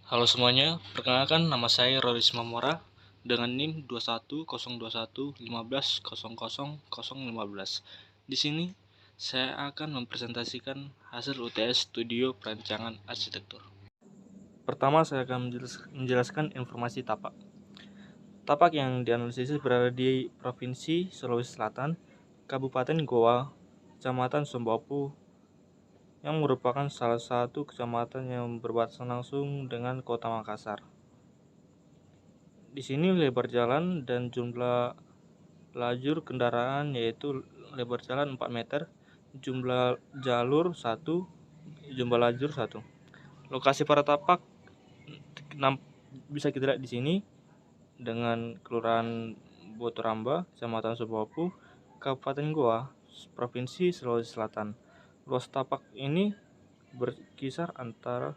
Halo semuanya, perkenalkan nama saya Roris Mamora dengan NIM 21021150015. Di sini saya akan mempresentasikan hasil UTS Studio Perancangan Arsitektur. Pertama, saya akan menjelaskan informasi tapak. Tapak yang dianalisis berada di Provinsi Sulawesi Selatan, Kabupaten Goa, Kecamatan Sombopu, yang merupakan salah satu kecamatan yang berbatasan langsung dengan Kota Makassar. Di sini lebar jalan dan jumlah lajur kendaraan yaitu lebar jalan 4 meter, jumlah jalur 1, jumlah lajur 1. Lokasi para tapak bisa kita lihat di sini dengan Kelurahan Botoramba, Kecamatan Subopu, Kabupaten Goa, Provinsi Sulawesi Selatan. Luas tapak ini berkisar antara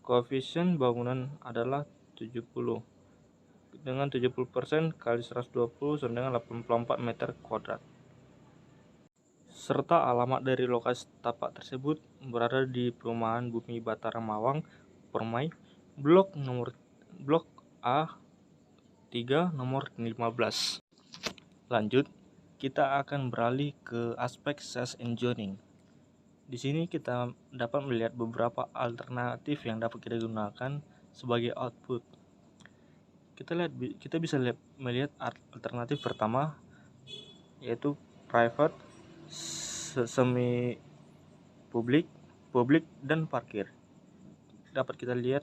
koefisien bangunan adalah 70 dengan 70% kali 120 sama dengan 84 meter kuadrat. Serta alamat dari lokasi tapak tersebut berada di Perumahan Bumi Batara Mawang, Permai, Blok A 3 nomor 15. Lanjut, kita akan beralih ke aspek size and zoning. Di sini kita dapat melihat beberapa alternatif yang dapat kita gunakan sebagai output. Kita bisa melihat alternatif pertama yaitu private, semi publik, dan parkir. Dapat kita lihat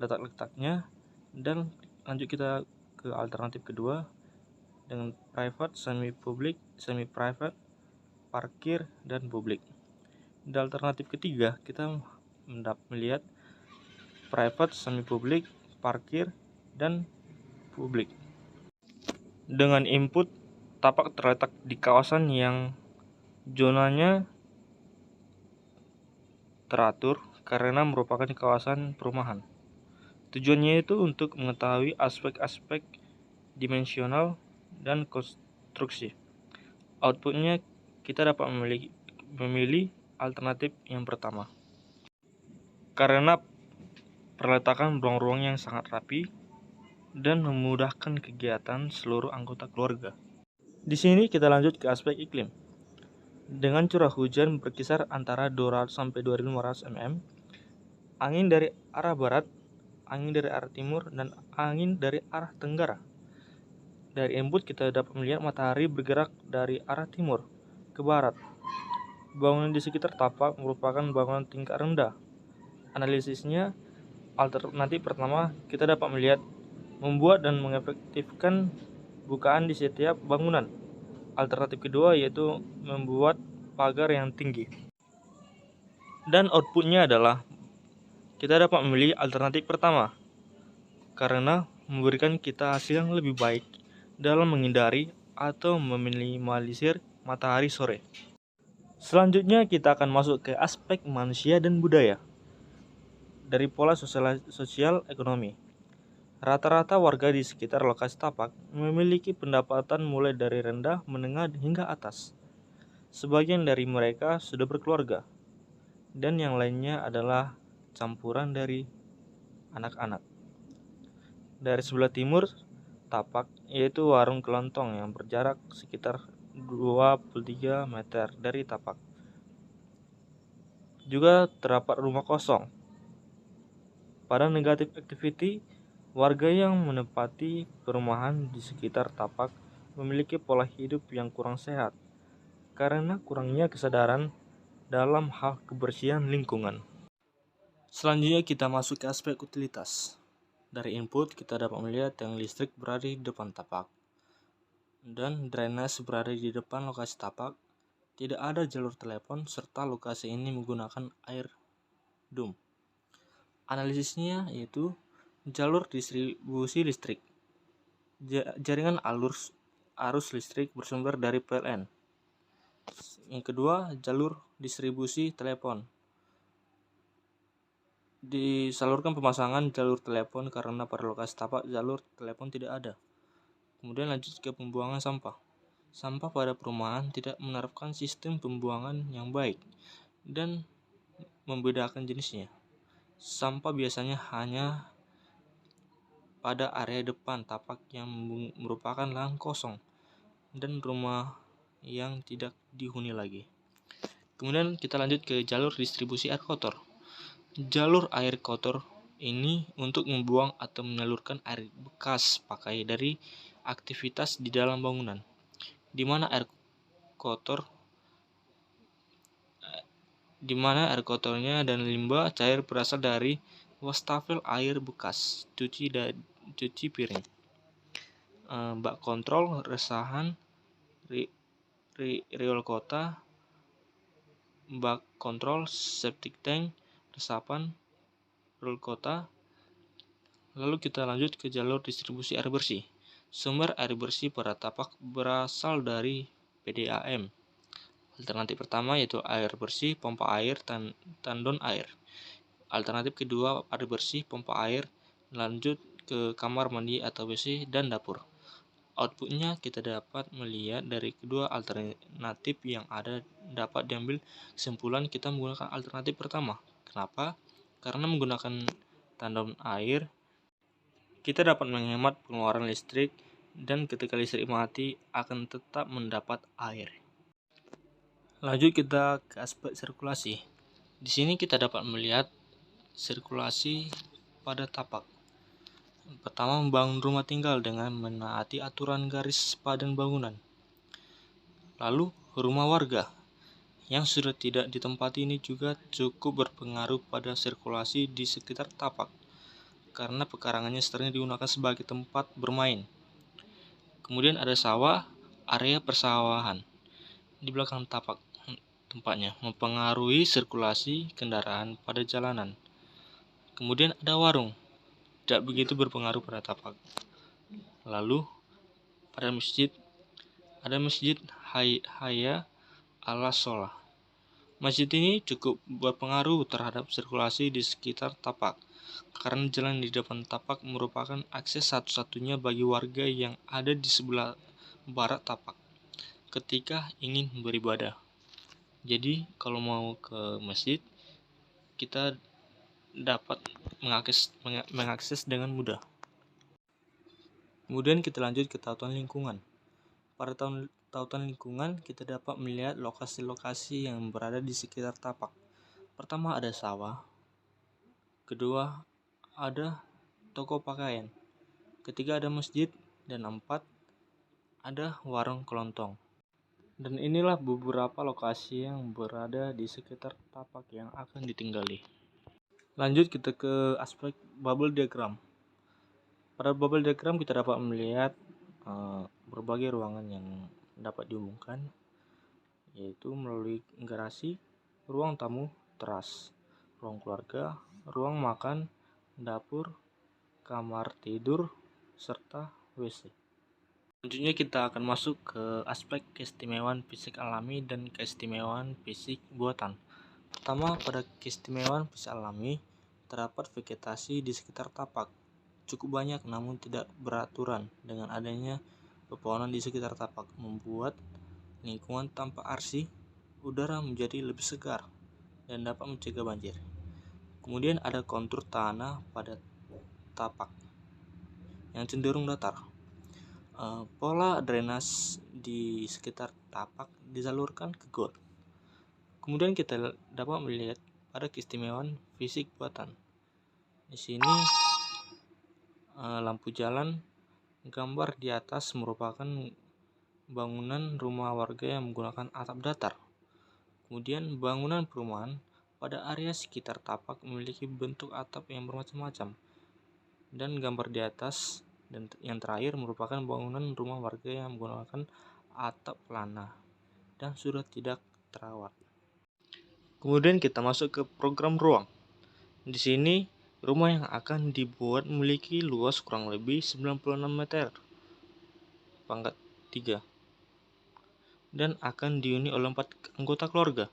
letak-letaknya, dan lanjut kita ke alternatif kedua dengan private, semi publik, semi private, parkir, dan publik. Di alternatif ketiga kita melihat private, semi publik, parkir, dan publik. Dengan input tapak terletak di kawasan yang zonanya teratur karena merupakan kawasan perumahan. Tujuannya itu untuk mengetahui aspek-aspek dimensional dan konstruksi. Outputnya kita dapat memilih alternatif yang pertama. Karena perletakan ruang-ruang yang sangat rapi dan memudahkan kegiatan seluruh anggota keluarga. Di sini kita lanjut ke aspek iklim. Dengan curah hujan berkisar antara 200 sampai 2500 mm, angin dari arah barat, angin dari arah timur, dan angin dari arah tenggara. Dari input kita dapat melihat matahari bergerak dari arah timur ke barat. Bangunan di sekitar tapak merupakan bangunan tingkat rendah. Analisisnya, alternatif pertama kita dapat melihat membuat dan mengefektifkan bukaan di setiap bangunan. Alternatif kedua yaitu membuat pagar yang tinggi. Dan outputnya adalah kita dapat memilih alternatif pertama karena memberikan kita hasil yang lebih baik dalam menghindari atau meminimalisir matahari sore. Selanjutnya kita akan masuk ke aspek manusia dan budaya. Dari pola sosial ekonomi. Rata-rata warga di sekitar lokasi tapak memiliki pendapatan mulai dari rendah, menengah, hingga atas. Sebagian dari mereka sudah berkeluarga, dan yang lainnya adalah campuran dari anak-anak. Dari sebelah timur tapak yaitu warung kelontong yang berjarak sekitar 23 meter dari tapak. Juga terdapat rumah kosong. Pada negatif activity, warga yang menempati perumahan di sekitar tapak memiliki pola hidup yang kurang sehat karena kurangnya kesadaran dalam hal kebersihan lingkungan. Selanjutnya kita masuk ke aspek utilitas. Dari input kita dapat melihat yang listrik berada di depan tapak dan drainase berada di depan lokasi tapak. Tidak ada jalur telepon serta lokasi ini menggunakan air dum. Analisisnya yaitu jalur distribusi listrik. Jaringan arus listrik bersumber dari PLN. Yang kedua, jalur distribusi telepon. Disalurkan pemasangan jalur telepon karena pada lokasi tapak jalur telepon tidak ada. Kemudian lanjut ke pembuangan sampah. Sampah pada perumahan tidak menerapkan sistem pembuangan yang baik dan membedakan jenisnya. Sampah biasanya hanya pada area depan tapak yang merupakan lahan kosong dan rumah yang tidak dihuni lagi. Kemudian kita lanjut ke jalur distribusi air kotor. Jalur air kotor ini untuk membuang atau menyalurkan air bekas pakai dari aktivitas di dalam bangunan, di mana air kotornya dan limbah cair berasal dari wastafel air bekas, cuci piring, bak kontrol resahan, riol kota, bak kontrol septic tank, resapan, riol kota. Lalu kita lanjut ke jalur distribusi air bersih. Sumber air bersih pada tapak berasal dari PDAM. Alternatif pertama yaitu air bersih, pompa air, tandon air. Alternatif kedua, air bersih, pompa air, lanjut ke kamar mandi atau WC dan dapur. Outputnya kita dapat melihat dari kedua alternatif yang ada dapat diambil kesimpulan kita menggunakan alternatif pertama. Kenapa? Karena menggunakan tandon air, kita dapat menghemat pengeluaran listrik dan ketika listrik mati akan tetap mendapat air. Lanjut kita ke aspek sirkulasi. Di sini kita dapat melihat sirkulasi pada tapak. Pertama, membangun rumah tinggal dengan menaati aturan garis padan bangunan. Lalu, rumah warga yang sudah tidak ditempati ini juga cukup berpengaruh pada sirkulasi di sekitar tapak, karena pekarangannya sering digunakan sebagai tempat bermain. Kemudian ada sawah, area persawahan di belakang tapak tempatnya, mempengaruhi sirkulasi kendaraan pada jalanan. Kemudian ada warung, tidak begitu berpengaruh pada tapak. Lalu pada masjid, ada masjid Hayya ala Sholah. Masjid ini cukup berpengaruh terhadap sirkulasi di sekitar tapak, karena jalan di depan tapak merupakan akses satu-satunya bagi warga yang ada di sebelah barat tapak ketika ingin beribadah. Jadi kalau mau ke masjid, kita dapat mengakses dengan mudah. Kemudian kita lanjut ke tautan lingkungan. Pada tautan lingkungan, kita dapat melihat lokasi-lokasi yang berada di sekitar tapak. Pertama ada sawah, kedua ada toko pakaian, ketiga ada masjid, dan empat ada warung kelontong. Dan inilah beberapa lokasi yang berada di sekitar tapak yang akan ditinggali. Lanjut kita ke aspek bubble diagram. Pada bubble diagram kita dapat melihat berbagai ruangan yang dapat dihubungkan, yaitu melalui garasi, ruang tamu, teras, ruang keluarga, ruang makan, dapur, kamar tidur, serta WC. Selanjutnya kita akan masuk ke aspek keistimewaan fisik alami dan keistimewaan fisik buatan. Pertama, pada keistimewaan fisik alami, terdapat vegetasi di sekitar tapak. Cukup banyak namun tidak beraturan. Dengan adanya pepohonan di sekitar tapak membuat lingkungan tanpa arsi, udara menjadi lebih segar dan dapat mencegah banjir. Kemudian ada kontur tanah pada tapak yang cenderung datar. Pola drainase di sekitar tapak disalurkan ke got. Kemudian kita dapat melihat pada keistimewaan fisik buatan. Di sini lampu jalan, gambar di atas merupakan bangunan rumah warga yang menggunakan atap datar. Kemudian bangunan perumahan pada area sekitar tapak memiliki bentuk atap yang bermacam-macam. Dan gambar di atas dan yang terakhir merupakan bangunan rumah warga yang menggunakan atap pelana dan sudah tidak terawat. Kemudian kita masuk ke program ruang. Di sini rumah yang akan dibuat memiliki luas kurang lebih 96 meter pangkat 3 dan akan dihuni oleh 4 anggota keluarga,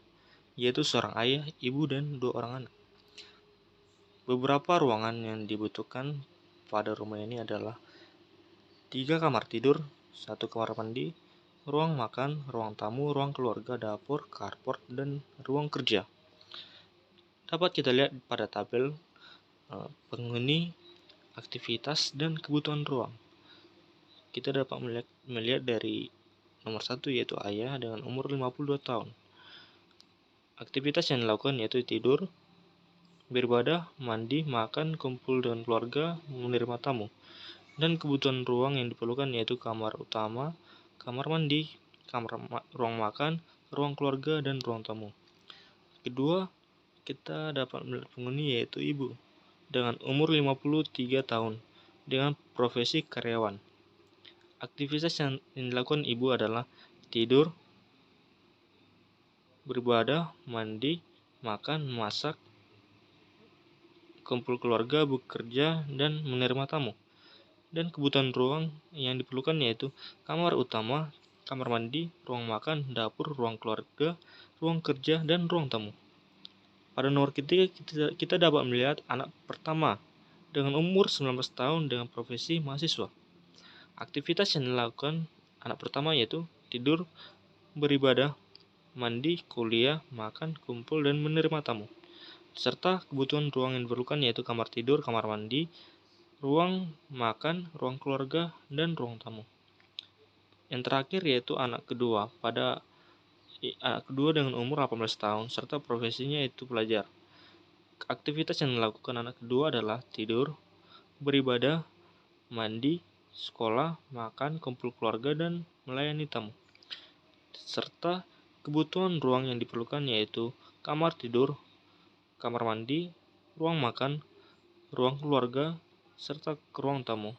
yaitu seorang ayah, ibu, dan 2 orang anak. Beberapa ruangan yang dibutuhkan pada rumah ini adalah 3 kamar tidur, 1 kamar mandi, ruang makan, ruang tamu, ruang keluarga, dapur, carport, dan ruang kerja. Dapat kita lihat pada tabel penghuni, aktivitas, dan kebutuhan ruang. Kita dapat melihat dari nomor 1 yaitu ayah dengan umur 52 tahun. Aktivitas yang dilakukan yaitu tidur, beribadah, mandi, makan, kumpul dengan keluarga, menerima tamu. Dan kebutuhan ruang yang diperlukan yaitu kamar utama, kamar mandi, ruang makan, ruang keluarga, dan ruang tamu. Kedua, kita dapat melihat penghuni yaitu ibu dengan umur 53 tahun dengan profesi karyawan. Aktivitas yang dilakukan ibu adalah tidur, beribadah, mandi, makan, masak, kumpul keluarga, bekerja, dan menerima tamu. Dan kebutuhan ruang yang diperlukan yaitu kamar utama, kamar mandi, ruang makan, dapur, ruang keluarga, ruang kerja, dan ruang tamu. Pada nomor ketiga, kita dapat melihat anak pertama dengan umur 19 tahun dengan profesi mahasiswa. Aktivitas yang dilakukan anak pertama yaitu tidur, beribadah, mandi, kuliah, makan, kumpul, dan menerima tamu. Serta kebutuhan ruang yang diperlukan yaitu kamar tidur, kamar mandi, ruang makan, ruang keluarga, dan ruang tamu. Yang terakhir yaitu anak kedua dengan umur 18 tahun serta profesinya yaitu pelajar. Aktivitas yang dilakukan anak kedua adalah tidur, beribadah, mandi, sekolah, makan, kumpul keluarga, dan melayani tamu. Serta kebutuhan ruang yang diperlukan yaitu kamar tidur, kamar mandi, ruang makan, ruang keluarga, serta ruang tamu.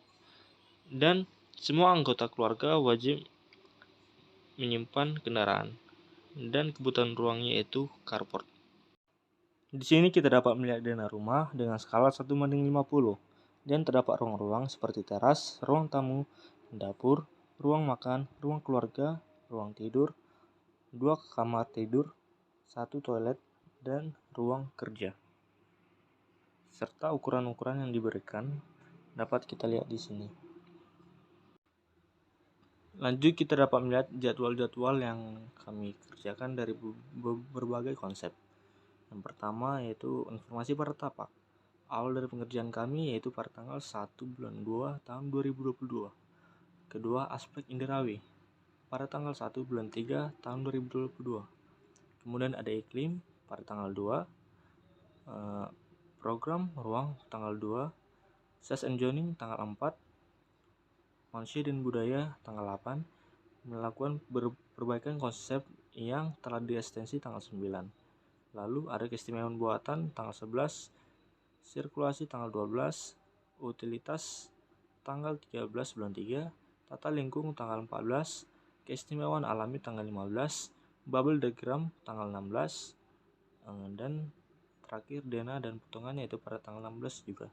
Dan semua anggota keluarga wajib menyimpan kendaraan. Dan kebutuhan ruangnya yaitu carport. Di sini kita dapat melihat dana rumah dengan skala 1:50. Dan terdapat ruang-ruang seperti teras, ruang tamu, dapur, ruang makan, ruang keluarga, ruang tidur, 2 kamar tidur, 1 toilet, dan ruang kerja. Serta ukuran-ukuran yang diberikan dapat kita lihat di sini. Lanjut kita dapat melihat jadwal-jadwal yang kami kerjakan dari berbagai konsep. Yang pertama yaitu informasi para tapak. Awal dari pengerjaan kami yaitu pada tanggal 1 bulan 2 tahun 2022. Kedua, aspek inderawi pada tanggal 1 bulan 3 tahun 2022. Kemudian ada iklim pada tanggal 2, program ruang tanggal 2, size and zoning tanggal 4, manusia dan budaya tanggal 8, melakukan perbaikan konsep yang telah diekstensi tanggal 9. Lalu ada keistimewaan buatan tanggal 11, sirkulasi tanggal 12, utilitas tanggal 13 bulan 3, tata lingkung tanggal 14, keistimewaan alami tanggal 15, bubble diagram tanggal 16, dan terakhir dana dan potongan yaitu pada tanggal 16 juga.